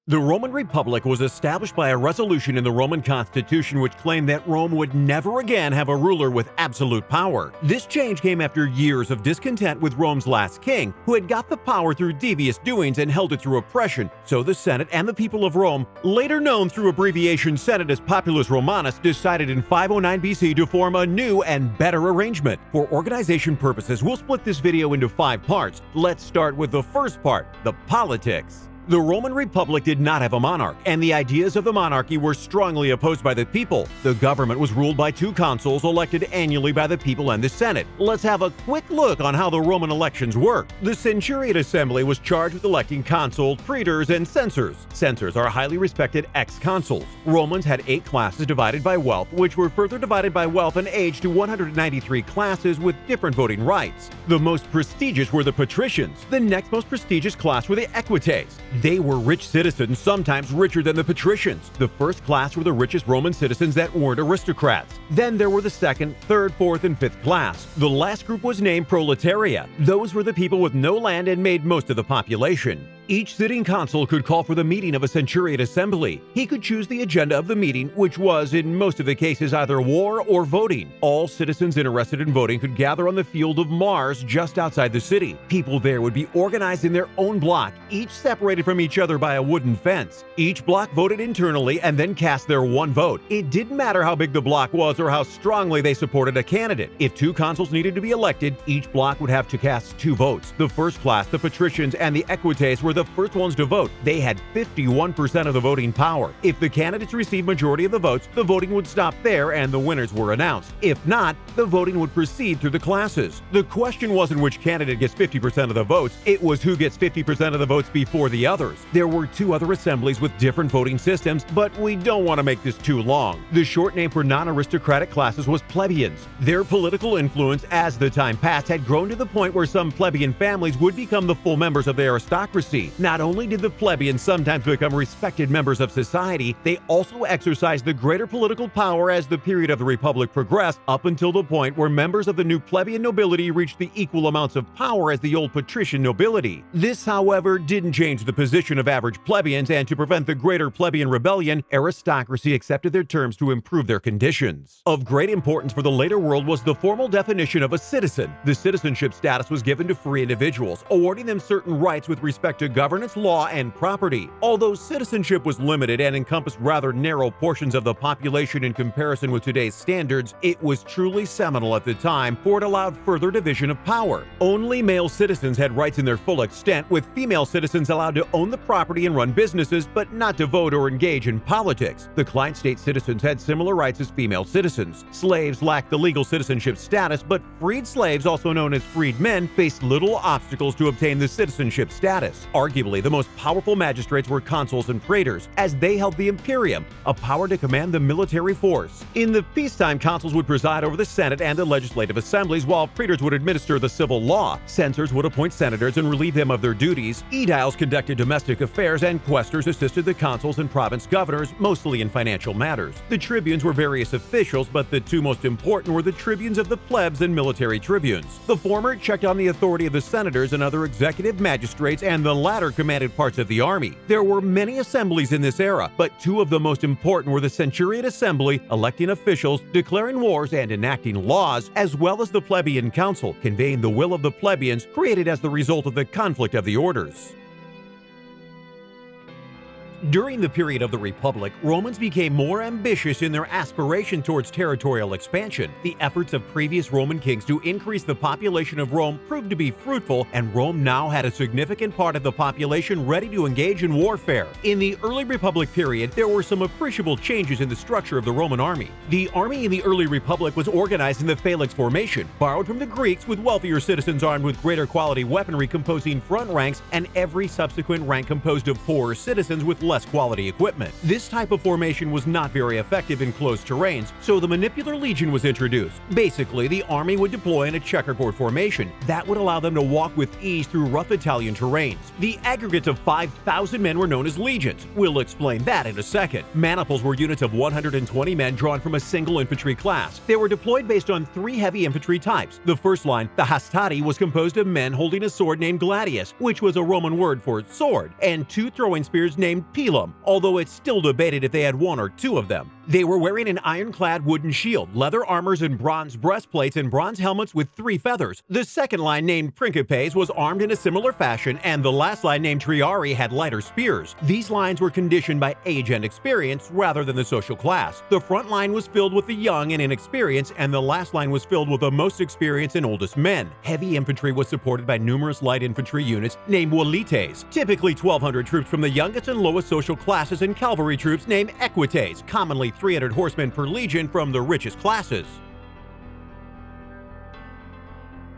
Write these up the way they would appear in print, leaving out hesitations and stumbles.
The Roman Republic was established by a resolution in the Roman Constitution which claimed that Rome would never again have a ruler with absolute power. This change came after years of discontent with Rome's last king, who had got the power through devious doings and held it through oppression. So the Senate and the people of Rome, later known through abbreviation Senatus Populus Romanus, decided in 509 BC to form a new and better arrangement. For organization purposes, we'll split this video into 5 parts. Let's start with the first part, the politics. The Roman Republic did not have a monarch, and the ideas of the monarchy were strongly opposed by the people. The government was ruled by 2 consuls elected annually by the people and the Senate. Let's have a quick look on how the Roman elections work. The Centuriate Assembly was charged with electing consuls, praetors, and censors. Censors are highly respected ex-consuls. Romans had 8 classes divided by wealth, which were further divided by wealth and age to 193 classes with different voting rights. The most prestigious were the patricians. The next most prestigious class were the equites. They were rich citizens, sometimes richer than the patricians. The first class were the richest Roman citizens that weren't aristocrats. Then there were the second, third, fourth, and fifth class. The last group was named proletaria. Those were the people with no land and made most of the population. Each sitting consul could call for the meeting of a centuriate assembly. He could choose the agenda of the meeting, which was, in most of the cases, either war or voting. All citizens interested in voting could gather on the field of Mars just outside the city. People there would be organized in their own block, each separated from each other by a wooden fence. Each block voted internally and then cast their one vote. It didn't matter how big the block was or how strongly they supported a candidate. If 2 consuls needed to be elected, each block would have to cast 2 votes. The first class, the patricians and the equites, were the first ones to vote. They had 51% of the voting power. If the candidates received majority of the votes, the voting would stop there and the winners were announced. If not, the voting would proceed through the classes. The question wasn't which candidate gets 50% of the votes, it was who gets 50% of the votes before the others. There were 2 other assemblies with different voting systems, but we don't want to make this too long. The short name for non-aristocratic classes was plebeians. Their political influence as the time passed had grown to the point where some plebeian families would become the full members of the aristocracy. Not only did the plebeians sometimes become respected members of society, they also exercised the greater political power as the period of the Republic progressed, up until the point where members of the new plebeian nobility reached the equal amounts of power as the old patrician nobility. This, however, didn't change the position of average plebeians, and to prevent the greater plebeian rebellion, aristocracy accepted their terms to improve their conditions. Of great importance for the later world was the formal definition of a citizen. The citizenship status was given to free individuals, awarding them certain rights with respect to governance, law, and property. Although citizenship was limited and encompassed rather narrow portions of the population in comparison with today's standards, it was truly seminal at the time, for it allowed further division of power. Only male citizens had rights in their full extent, with female citizens allowed to own the property and run businesses, but not to vote or engage in politics. The client state citizens had similar rights as female citizens. Slaves lacked the legal citizenship status, but freed slaves, also known as freedmen, faced little obstacles to obtain the citizenship status. Arguably, the most powerful magistrates were consuls and praetors, as they held the imperium, a power to command the military force. In the peacetime, consuls would preside over the Senate and the legislative assemblies, while praetors would administer the civil law. Censors would appoint senators and relieve them of their duties. Aediles conducted domestic affairs, and quaestors assisted the consuls and province governors, mostly in financial matters. The tribunes were various officials, but the 2 most important were the tribunes of the plebs and military tribunes. The former checked on the authority of the senators and other executive magistrates, and the latter commanded parts of the army. There were many assemblies in this era, but 2 of the most important were the Centuriate Assembly, electing officials, declaring wars, and enacting laws, as well as the Plebeian Council, conveying the will of the plebeians, created as the result of the conflict of the orders. During the period of the Republic, Romans became more ambitious in their aspiration towards territorial expansion. The efforts of previous Roman kings to increase the population of Rome proved to be fruitful, and Rome now had a significant part of the population ready to engage in warfare. In the early Republic period, there were some appreciable changes in the structure of the Roman army. The army in the early Republic was organized in the phalanx formation, borrowed from the Greeks, with wealthier citizens armed with greater quality weaponry composing front ranks, and every subsequent rank composed of poorer citizens with less quality equipment. This type of formation was not very effective in closed terrains, so the Manipular Legion was introduced. Basically, the army would deploy in a checkerboard formation that would allow them to walk with ease through rough Italian terrains. The aggregates of 5,000 men were known as legions. We'll explain that in a second. Maniples were units of 120 men drawn from a single infantry class. They were deployed based on 3 heavy infantry types. The first line, the hastati, was composed of men holding a sword named gladius, which was a Roman word for sword, and 2 throwing spears named pilum, although it's still debated if they had one or two of them. They were wearing an ironclad wooden shield, leather armors and bronze breastplates, and bronze helmets with 3 feathers. The second line, named Principes, was armed in a similar fashion, and the last line, named Triarii, had lighter spears. These lines were conditioned by age and experience rather than the social class. The front line was filled with the young and inexperienced, and the last line was filled with the most experienced and oldest men. Heavy infantry was supported by numerous light infantry units named velites, typically 1,200 troops from the youngest and lowest social classes, and cavalry troops named equites, commonly 300 horsemen per legion from the richest classes.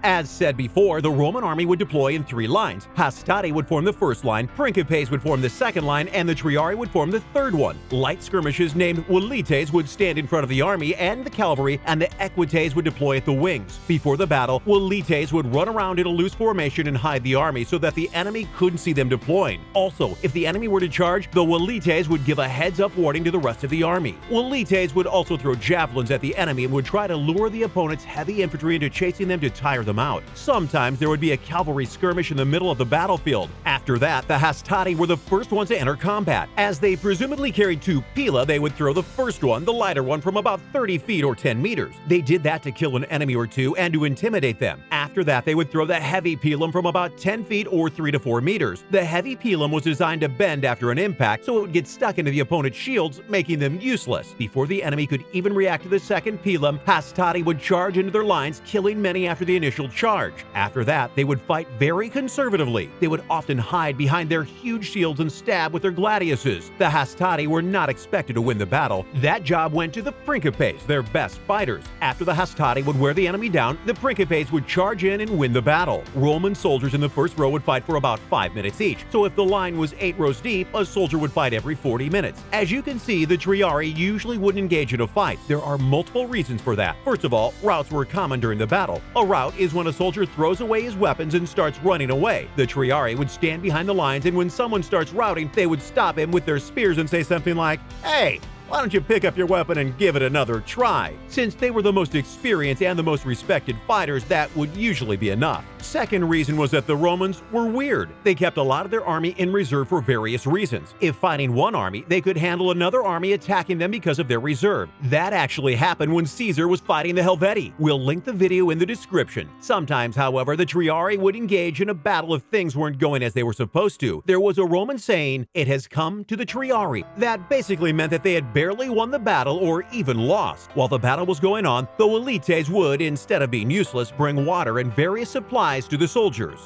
As said before, the Roman army would deploy in 3 lines. Hastati would form the first line, Principes would form the second line, and the Triarii would form the third one. Light skirmishes named velites would stand in front of the army and the cavalry, and the equites would deploy at the wings. Before the battle, velites would run around in a loose formation and hide the army so that the enemy couldn't see them deploying. Also, if the enemy were to charge, the velites would give a heads-up warning to the rest of the army. Velites would also throw javelins at the enemy and would try to lure the opponent's heavy infantry into chasing them to tire them out. Sometimes there would be a cavalry skirmish in the middle of the battlefield. After that, the Hastati were the first ones to enter combat. As they presumably carried 2 pila, they would throw the first one, the lighter one, from about 30 feet or 10 meters. They did that to kill an enemy or 2 and to intimidate them. After that, they would throw the heavy pilum from about 10 feet or 3 to 4 meters. The heavy pilum was designed to bend after an impact, so it would get stuck into the opponent's shields, making them useless. Before the enemy could even react to the second pilum, Hastati would charge into their lines, killing many after the initial charge. After that, they would fight very conservatively. They would often hide behind their huge shields and stab with their gladiuses. The Hastati were not expected to win the battle. That job went to the Principes, their best fighters. After the Hastati would wear the enemy down, the Principes would charge in and win the battle. Roman soldiers in the first row would fight for about 5 minutes each, so if the line was 8 rows deep, a soldier would fight every 40 minutes. As you can see, the Triarii usually wouldn't engage in a fight. There are multiple reasons for that. First of all, routes were common during the battle. A rout is when a soldier throws away his weapons and starts running away. The Triarii would stand behind the lines, and when someone starts routing, they would stop him with their spears and say something like, "Hey, why don't you pick up your weapon and give it another try?" Since they were the most experienced and the most respected fighters, that would usually be enough. Second reason was that the Romans were weird. They kept a lot of their army in reserve for various reasons. If fighting one army, they could handle another army attacking them because of their reserve. That actually happened when Caesar was fighting the Helvetii. We'll link the video in the description. Sometimes, however, the Triarii would engage in a battle if things weren't going as they were supposed to. There was a Roman saying, "It has come to the Triarii." That basically meant that they had barely won the battle or even lost. While the battle was going on, the velites would, instead of being useless, bring water and various supplies to the soldiers.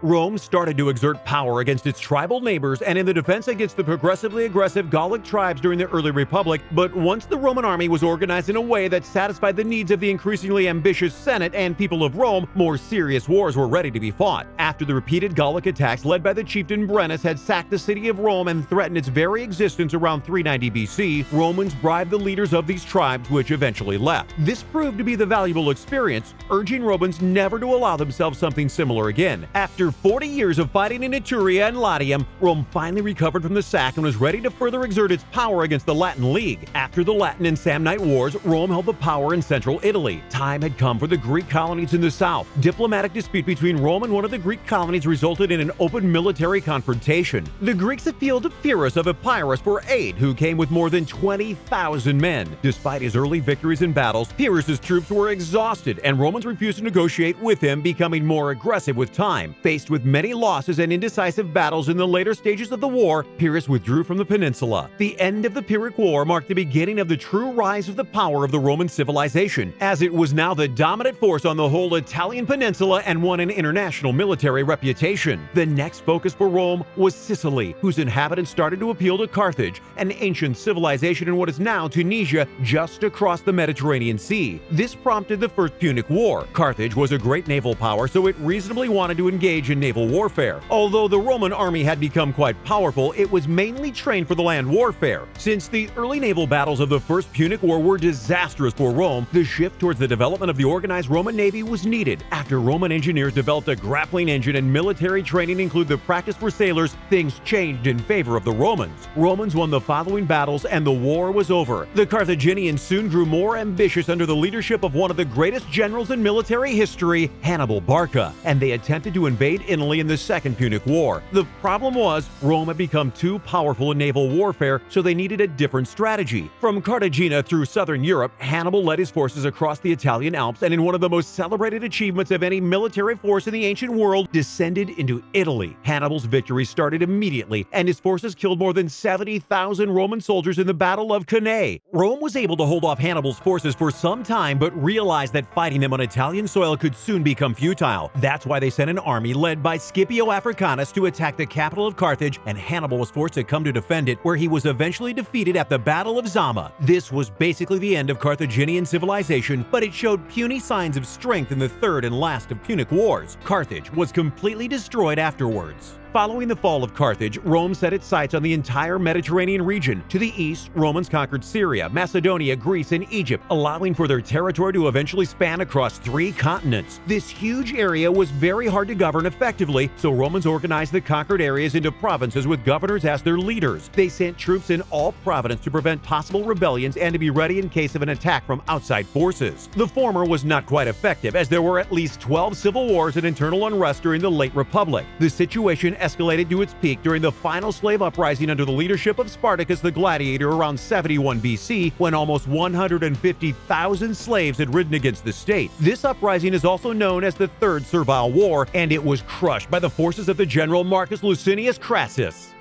Rome started to exert power against its tribal neighbors and in the defense against the progressively aggressive Gallic tribes during the early Republic, but once the Roman army was organized in a way that satisfied the needs of the increasingly ambitious Senate and people of Rome, more serious wars were ready to be fought. After the repeated Gallic attacks led by the chieftain Brennus had sacked the city of Rome and threatened its very existence around 390 BC, Romans bribed the leaders of these tribes, which eventually left. This proved to be the valuable experience, urging Romans never to allow themselves something similar again. After 40 years of fighting in Etruria and Latium, Rome finally recovered from the sack and was ready to further exert its power against the Latin League. After the Latin and Samnite Wars, Rome held the power in central Italy. Time had come for the Greek colonies in the south. Diplomatic dispute between Rome and one of the Greek colonies resulted in an open military confrontation. The Greeks appealed to Pyrrhus of Epirus for aid, who came with more than 20,000 men. Despite his early victories in battles, Pyrrhus's troops were exhausted, and Romans refused to negotiate with him, becoming more aggressive with time. Faced with many losses and indecisive battles in the later stages of the war, Pyrrhus withdrew from the peninsula. The end of the Pyrrhic War marked the beginning of the true rise of the power of the Roman civilization, as it was now the dominant force on the whole Italian peninsula and won an international military reputation. The next focus for Rome was Sicily, whose inhabitants started to appeal to Carthage, an ancient civilization in what is now Tunisia, just across the Mediterranean Sea. This prompted the First Punic War. Carthage was a great naval power, so it reasonably wanted to engage in naval warfare. Although the Roman army had become quite powerful, it was mainly trained for the land warfare. Since the early naval battles of the First Punic War were disastrous for Rome, the shift towards the development of the organized Roman navy was needed. After Roman engineers developed a grappling engine and military training included the practice for sailors, things changed in favor of the Romans. Romans won the following battles and the war was over. The Carthaginians soon grew more ambitious under the leadership of one of the greatest generals in military history, Hannibal Barca, and they attempted to invade invade Italy in the Second Punic War. The problem was, Rome had become too powerful in naval warfare, so they needed a different strategy. From Cartagena through southern Europe, Hannibal led his forces across the Italian Alps and in one of the most celebrated achievements of any military force in the ancient world, descended into Italy. Hannibal's victory started immediately, and his forces killed more than 70,000 Roman soldiers in the Battle of Cannae. Rome was able to hold off Hannibal's forces for some time, but realized that fighting them on Italian soil could soon become futile. That's why they sent an army led by Scipio Africanus to attack the capital of Carthage, and Hannibal was forced to come to defend it, where he was eventually defeated at the Battle of Zama. This was basically the end of Carthaginian civilization, but it showed puny signs of strength in the third and last of Punic Wars. Carthage was completely destroyed afterwards. Following the fall of Carthage, Rome set its sights on the entire Mediterranean region. To the east, Romans conquered Syria, Macedonia, Greece, and Egypt, allowing for their territory to eventually span across 3 continents. This huge area was very hard to govern effectively, so Romans organized the conquered areas into provinces with governors as their leaders. They sent troops in all provinces to prevent possible rebellions and to be ready in case of an attack from outside forces. The former was not quite effective, as there were at least 12 civil wars and internal unrest during the late Republic. The situation escalated to its peak during the final slave uprising under the leadership of Spartacus the Gladiator around 71 BC, when almost 150,000 slaves had ridden against the state. This uprising is also known as the Third Servile War, and it was crushed by the forces of the general Marcus Licinius Crassus.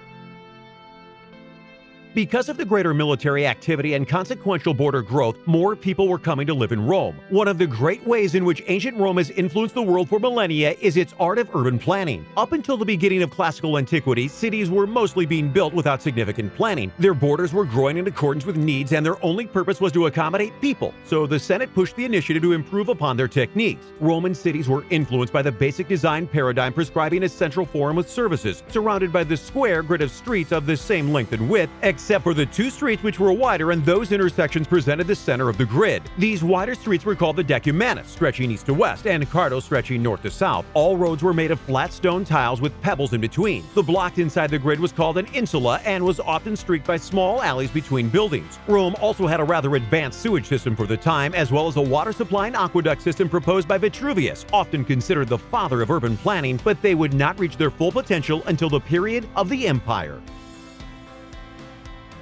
Because of the greater military activity and consequential border growth, more people were coming to live in Rome. One of the great ways in which ancient Rome has influenced the world for millennia is its art of urban planning. Up until the beginning of classical antiquity, cities were mostly being built without significant planning. Their borders were growing in accordance with needs, and their only purpose was to accommodate people. So the Senate pushed the initiative to improve upon their techniques. Roman cities were influenced by the basic design paradigm, prescribing a central forum with services, surrounded by the square grid of streets of the same length and width, except for the 2 streets which were wider, and those intersections presented the center of the grid. These wider streets were called the decumanus, stretching east to west, and cardo, stretching north to south. All roads were made of flat stone tiles with pebbles in between. The block inside the grid was called an insula and was often streaked by small alleys between buildings. Rome also had a rather advanced sewage system for the time, as well as a water supply and aqueduct system proposed by Vitruvius, often considered the father of urban planning, but they would not reach their full potential until the period of the Empire.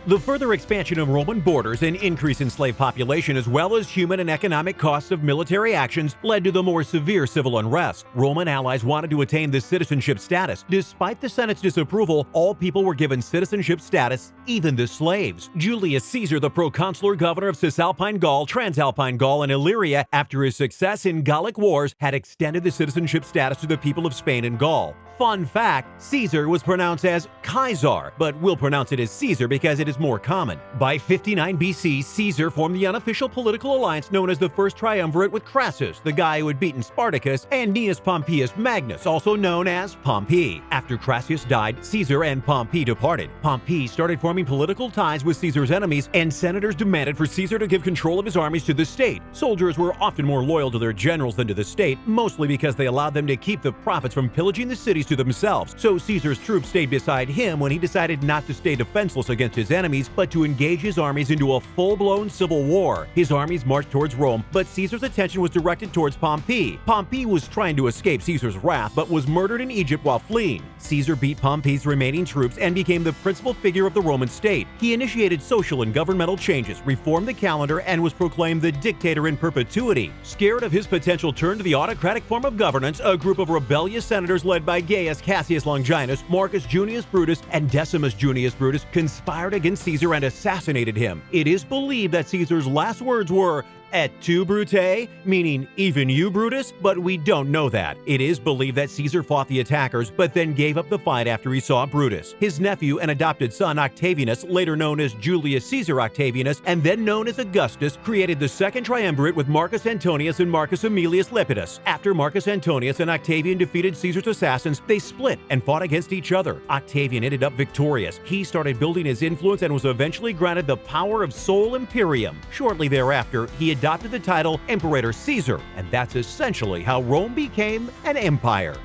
The further expansion of Roman borders and increase in slave population, as well as human and economic costs of military actions, led to the more severe civil unrest. Roman allies wanted to attain the citizenship status. Despite the Senate's disapproval, all people were given citizenship status, even the slaves. Julius Caesar, the proconsular governor of Cisalpine Gaul, Transalpine Gaul, and Illyria, after his success in Gallic wars, had extended the citizenship status to the people of Spain and Gaul. Fun fact, Caesar was pronounced as Kaisar, but we'll pronounce it as Caesar because it is more common. By 59 BC, Caesar formed the unofficial political alliance known as the First Triumvirate with Crassus, the guy who had beaten Spartacus, and Gnaeus Pompeius Magnus, also known as Pompey. After Crassus died, Caesar and Pompey departed. Pompey started forming political ties with Caesar's enemies, and senators demanded for Caesar to give control of his armies to the state. Soldiers were often more loyal to their generals than to the state, mostly because they allowed them to keep the profits from pillaging the cities to themselves. So Caesar's troops stayed beside him when he decided not to stay defenseless against his enemies, but to engage his armies into a full-blown civil war. His armies marched towards Rome, but Caesar's attention was directed towards Pompey. Pompey was trying to escape Caesar's wrath, but was murdered in Egypt while fleeing. Caesar beat Pompey's remaining troops and became the principal figure of the Roman state. He initiated social and governmental changes, reformed the calendar, and was proclaimed the dictator in perpetuity. Scared of his potential turn to the autocratic form of governance, a group of rebellious senators led by Gaius Cassius Longinus, Marcus Junius Brutus, and Decimus Junius Brutus conspired against Caesar and assassinated him. It is believed that Caesar's last words were, "Et tu, Brute?" meaning, "Even you, Brutus?" But we don't know that. It is believed that Caesar fought the attackers, but then gave up the fight after he saw Brutus. His nephew and adopted son Octavianus, later known as Julius Caesar Octavianus, and then known as Augustus, created the Second Triumvirate with Marcus Antonius and Marcus Aemilius Lepidus. After Marcus Antonius and Octavian defeated Caesar's assassins, they split and fought against each other. Octavian ended up victorious. He started building his influence and was eventually granted the power of sole imperium. Shortly thereafter, he adopted the title Imperator Caesar, and that's essentially how Rome became an empire.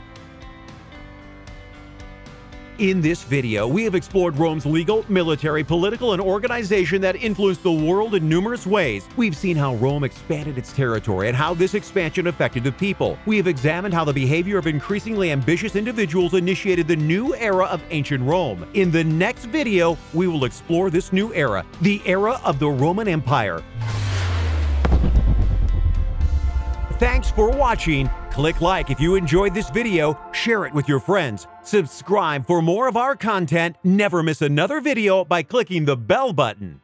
In this video, we have explored Rome's legal, military, political, and organization that influenced the world in numerous ways. We've seen how Rome expanded its territory and how this expansion affected the people. We have examined how the behavior of increasingly ambitious individuals initiated the new era of ancient Rome. In the next video, we will explore this new era, the era of the Roman Empire. Thanks for watching. Click like if you enjoyed this video, share it with your friends, subscribe for more of our content, never miss another video by clicking the bell button.